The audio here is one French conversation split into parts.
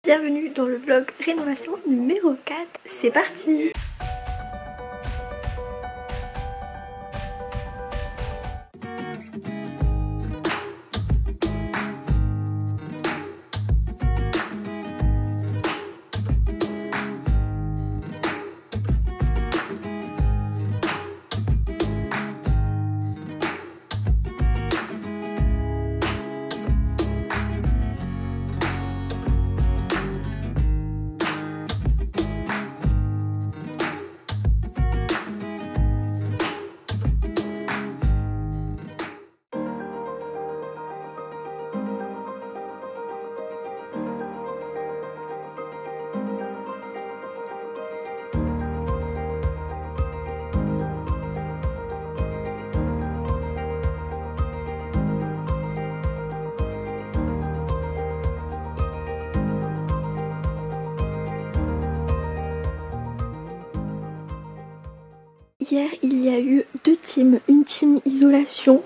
Bienvenue dans le vlog rénovation numéro 4, c'est parti! Hier il y a eu deux teams, une team isolation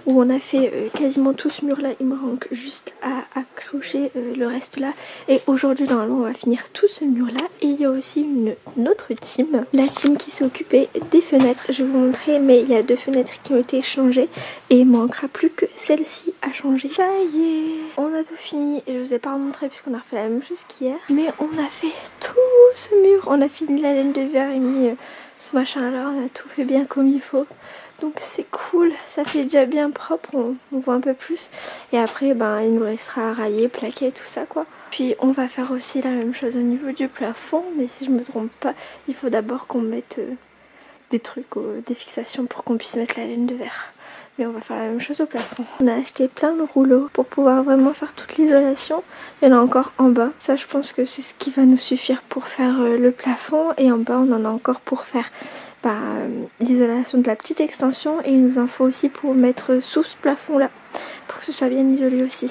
où on a fait quasiment tout ce mur là, il me manque juste à accrocher le reste là, et aujourd'hui normalement on va finir tout ce mur là. Et il y a aussi une autre team, la team qui s'est occupée des fenêtres. Je vais vous montrer, mais il y a deux fenêtres qui ont été changées et il manquera plus que celle-ci à changer. Ça y est, on a tout fini et je vous ai pas montré puisqu'on a refait la même chose qu'hier, mais on a fait tout ce mur, on a fini la laine de verre et mis ce machin là, on a tout fait bien comme il faut, donc c'est cool, ça fait déjà bien propre, on voit un peu plus. Et après il nous restera à railler, plaquer, tout ça quoi. Puis on va faire aussi la même chose au niveau du plafond, mais si je me trompe pas, il faut d'abord qu'on mette des trucs, des fixations pour qu'on puisse mettre la laine de verre. Mais on va faire la même chose au plafond. On a acheté plein de rouleaux pour pouvoir vraiment faire toute l'isolation. Il y en a encore en bas. Ça, je pense que c'est ce qui va nous suffire pour faire le plafond. Et en bas, on en a encore pour faire l'isolation de la petite extension. Et il nous en faut aussi pour mettre sous ce plafond là, pour que ce soit bien isolé aussi.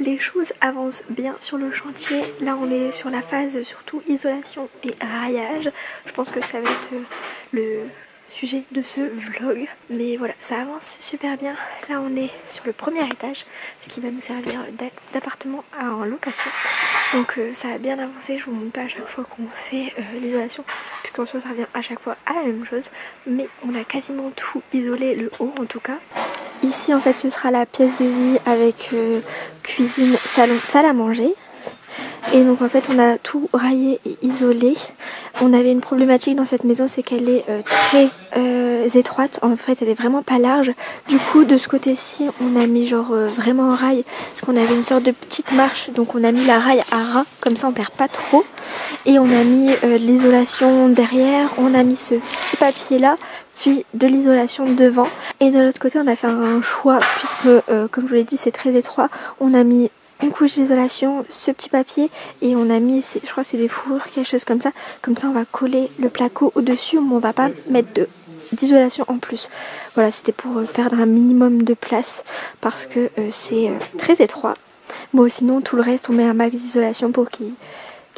Les choses avancent bien sur le chantier. Là on est sur la phase surtout isolation et raillage. Je pense que ça va être le sujet de ce vlog, mais voilà, ça avance super bien. Là on est sur le premier étage, ce qui va nous servir d'appartement en location. Donc ça a bien avancé. Je vous montre pas à chaque fois qu'on fait l'isolation, puisqu'en soi ça revient à chaque fois à la même chose, mais on a quasiment tout isolé, le haut en tout cas. Ici en fait ce sera la pièce de vie avec cuisine, salon, salle à manger. Et donc en fait on a tout raillé et isolé. On avait une problématique dans cette maison, c'est qu'elle est très étroite. En fait elle est vraiment pas large. Du coup de ce côté-ci on a mis genre vraiment en rail, parce qu'on avait une sorte de petite marche. Donc on a mis la raille à ras, comme ça on perd pas trop. Et on a mis l'isolation derrière. On a mis ce petit papier là, puis de l'isolation devant. Et de l'autre côté on a fait un choix, puisque comme je vous l'ai dit c'est très étroit. On a mis une couche d'isolation, ce petit papier, et on a mis, je crois que c'est des fourrures, quelque chose comme ça. Comme ça on va coller le placo au dessus, mais on va pas mettre d'isolation en plus. Voilà, c'était pour perdre un minimum de place, parce que c'est très étroit. Bon, sinon tout le reste on met un max d'isolation pour qu'il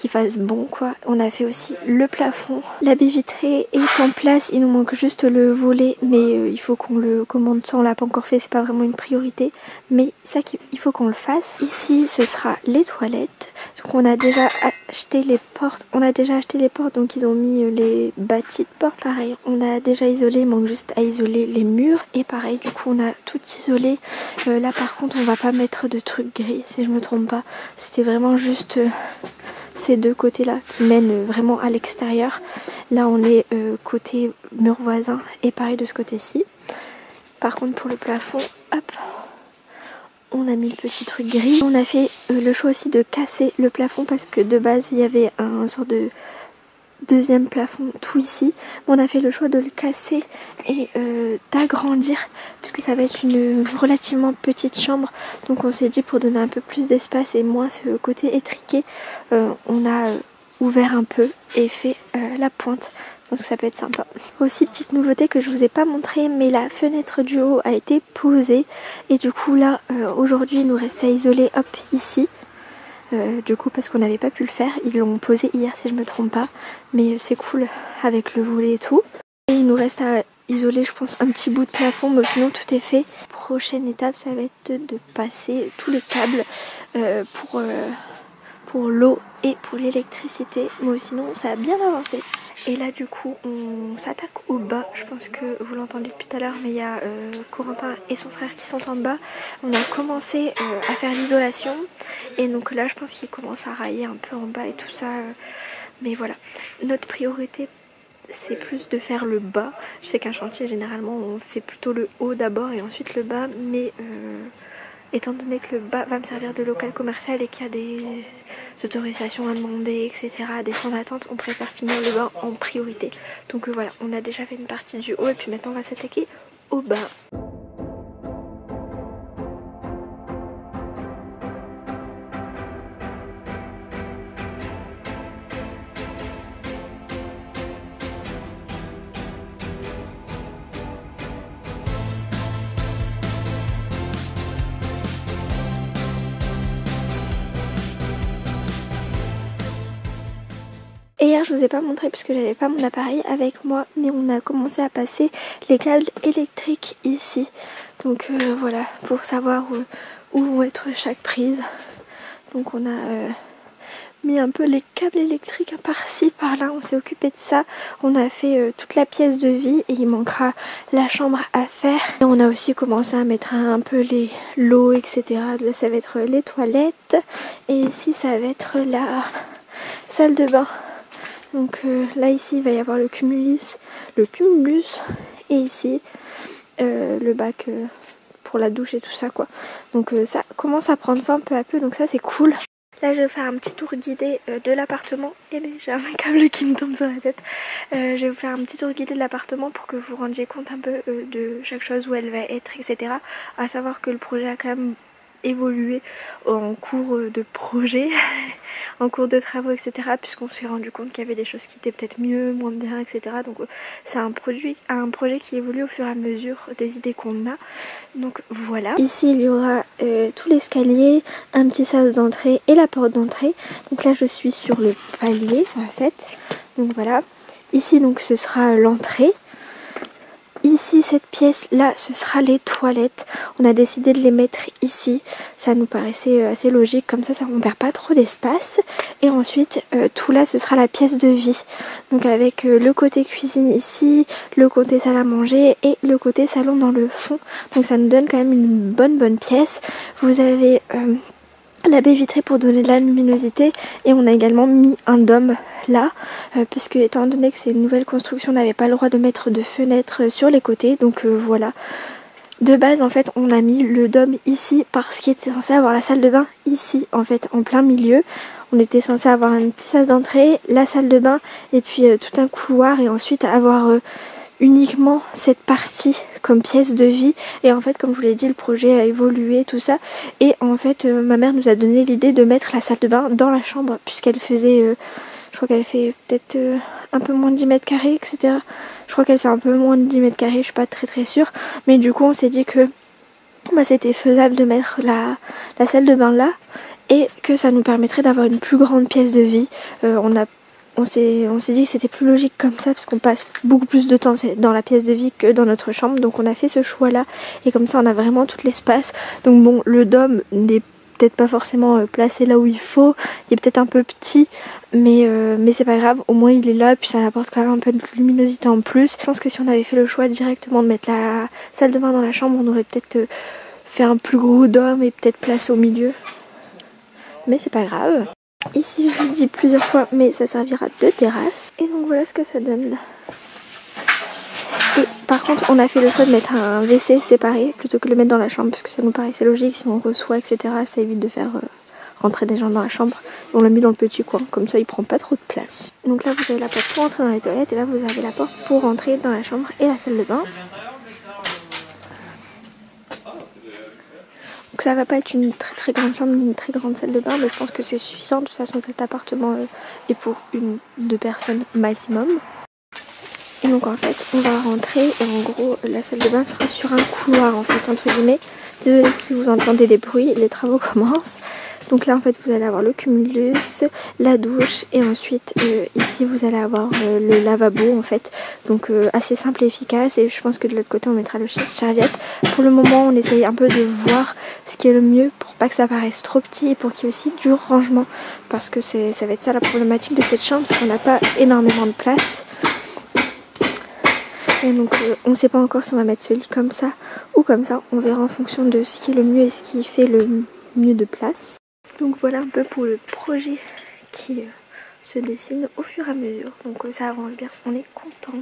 qu'il fasse bon quoi. On a fait aussi le plafond. La baie vitrée est en place, il nous manque juste le volet, mais il faut qu'on le commande. Ça on l'a pas encore fait, c'est pas vraiment une priorité, mais ça il faut qu'on le fasse. Ici ce sera les toilettes. Donc on a déjà acheté les portes. Donc ils ont mis les bâtis de porte. Pareil, on a déjà isolé, il manque juste à isoler les murs. Et pareil, du coup on a tout isolé. Là par contre on va pas mettre de trucs gris si je me trompe pas. C'était vraiment juste ces deux côtés là qui mènent vraiment à l'extérieur. Là on est côté mur voisin et pareil de ce côté-ci. Par contre pour le plafond, hop, on a mis le petit truc gris. On a fait le choix aussi de casser le plafond parce que de base il y avait un sort de deuxième plafond tout ici. On a fait le choix de le casser et d'agrandir puisque ça va être une relativement petite chambre. Donc on s'est dit pour donner un peu plus d'espace et moins ce côté étriqué, on a ouvert un peu et fait la pointe. Donc ça peut être sympa. Aussi petite nouveauté que je vous ai pas montré, mais la fenêtre du haut a été posée et du coup là aujourd'hui il nous reste à isoler hop ici. Du coup parce qu'on n'avait pas pu le faire, ils l'ont posé hier si je me trompe pas, mais c'est cool avec le volet et tout. Et il nous reste à isoler je pense un petit bout de plafond, mais sinon tout est fait. Prochaine étape ça va être de passer tous les câbles pour l'eau et pour l'électricité, mais sinon ça a bien avancé. Et là du coup on s'attaque au bas, je pense que vous l'entendez depuis tout à l'heure, mais il y a Corentin et son frère qui sont en bas. On a commencé à faire l'isolation et donc là je pense qu'ils commencent à railler un peu en bas et tout ça, mais voilà, notre priorité c'est plus de faire le bas. Je sais qu'un chantier généralement on fait plutôt le haut d'abord et ensuite le bas, mais étant donné que le bas va me servir de local commercial et qu'il y a des autorisations à demander, etc., des fonds d'attente, on préfère finir le bas en priorité. Donc voilà, on a déjà fait une partie du haut et puis maintenant on va s'attaquer au bas. Et hier je vous ai pas montré puisque j'avais pas mon appareil avec moi, mais on a commencé à passer les câbles électriques ici. Donc voilà, pour savoir où vont être chaque prise. Donc on a mis un peu les câbles électriques par-ci, par-là, on s'est occupé de ça. On a fait toute la pièce de vie et il manquera la chambre à faire. Et on a aussi commencé à mettre un peu l'eau, etc. Là ça va être les toilettes et ici ça va être la salle de bain. Donc là ici il va y avoir le cumulus et ici le bac pour la douche et tout ça quoi. Donc ça commence à prendre forme peu à peu, donc ça c'est cool. Là je vais vous faire un petit tour guidé de l'appartement. Et bien j'ai un câble qui me tombe sur la tête. Je vais vous faire un petit tour guidé de l'appartement pour que vous vous rendiez compte un peu de chaque chose, où elle va être, etc. À savoir que le projet a quand même évolué en cours de projet, en cours de travaux, etc. Puisqu'on s'est rendu compte qu'il y avait des choses qui étaient peut-être mieux, moins bien, etc. Donc c'est un projet qui évolue au fur et à mesure des idées qu'on a. Donc voilà. Ici il y aura tout l'escalier, un petit sas d'entrée et la porte d'entrée. Donc là je suis sur le palier en fait. Donc voilà. Ici donc ce sera l'entrée. Ici cette pièce là ce sera les toilettes. On a décidé de les mettre ici, ça nous paraissait assez logique, comme ça on perd pas trop d'espace. Et ensuite tout là ce sera la pièce de vie, donc avec le côté cuisine ici, le côté salle à manger et le côté salon dans le fond. Donc ça nous donne quand même une bonne pièce. Vous avez la baie vitrée pour donner de la luminosité et on a également mis un dôme là puisque étant donné que c'est une nouvelle construction on n'avait pas le droit de mettre de fenêtres sur les côtés, donc voilà. De base en fait on a mis le dôme ici parce qu'il était censé avoir la salle de bain ici en fait en plein milieu. On était censé avoir un petit sas d'entrée, la salle de bain et puis tout un couloir et ensuite avoir uniquement cette partie comme pièce de vie. Et en fait comme je vous l'ai dit le projet a évolué tout ça et en fait ma mère nous a donné l'idée de mettre la salle de bain dans la chambre puisqu'elle faisait je crois qu'elle fait peut-être un peu moins de 10 mètres carrés, etc. Je crois qu'elle fait un peu moins de 10 mètres carrés, je suis pas très sûre, mais du coup on s'est dit que c'était faisable de mettre la salle de bain là et que ça nous permettrait d'avoir une plus grande pièce de vie. On s'est dit que c'était plus logique comme ça parce qu'on passe beaucoup plus de temps dans la pièce de vie que dans notre chambre, donc on a fait ce choix là et comme ça on a vraiment tout l'espace. Donc bon, le dôme n'est peut-être pas forcément placé là où il faut, il est peut-être un peu petit, mais c'est pas grave, au moins il est là, puis ça apporte quand même un peu de luminosité en plus. Je pense que si on avait fait le choix directement de mettre la salle de bain dans la chambre, on aurait peut-être fait un plus gros dôme et peut-être placé au milieu, mais c'est pas grave. Ici je le dis plusieurs fois, mais ça servira de terrasse. Et donc voilà ce que ça donne. Et par contre on a fait le choix de mettre un WC séparé plutôt que de le mettre dans la chambre, parce que ça nous paraissait logique, si on reçoit etc. ça évite de faire rentrer des gens dans la chambre. On l'a mis dans le petit coin, comme ça il prend pas trop de place. Donc là vous avez la porte pour entrer dans les toilettes et là vous avez la porte pour rentrer dans la chambre et la salle de bain. Donc ça va pas être une très grande chambre ni une très grande salle de bain, mais je pense que c'est suffisant. De toute façon cet appartement est pour 1-2 personnes maximum. Et donc en fait on va rentrer et en gros la salle de bain sera sur un couloir en fait entre guillemets. Désolée si vous entendez les bruits, les travaux commencent. Donc là en fait vous allez avoir le cumulus, la douche et ensuite ici vous allez avoir le lavabo en fait. Donc assez simple et efficace, et je pense que de l'autre côté on mettra le serviette. Pour le moment on essaye un peu de voir ce qui est le mieux pour pas que ça paraisse trop petit et pour qu'il y ait aussi du rangement, parce que ça va être ça la problématique de cette chambre, c'est qu'on n'a pas énormément de place. Et donc on ne sait pas encore si on va mettre ce lit comme ça ou comme ça, on verra en fonction de ce qui est le mieux et ce qui fait le mieux de place. Donc voilà un peu pour le projet qui se dessine au fur et à mesure, donc ça avance bien, on est content.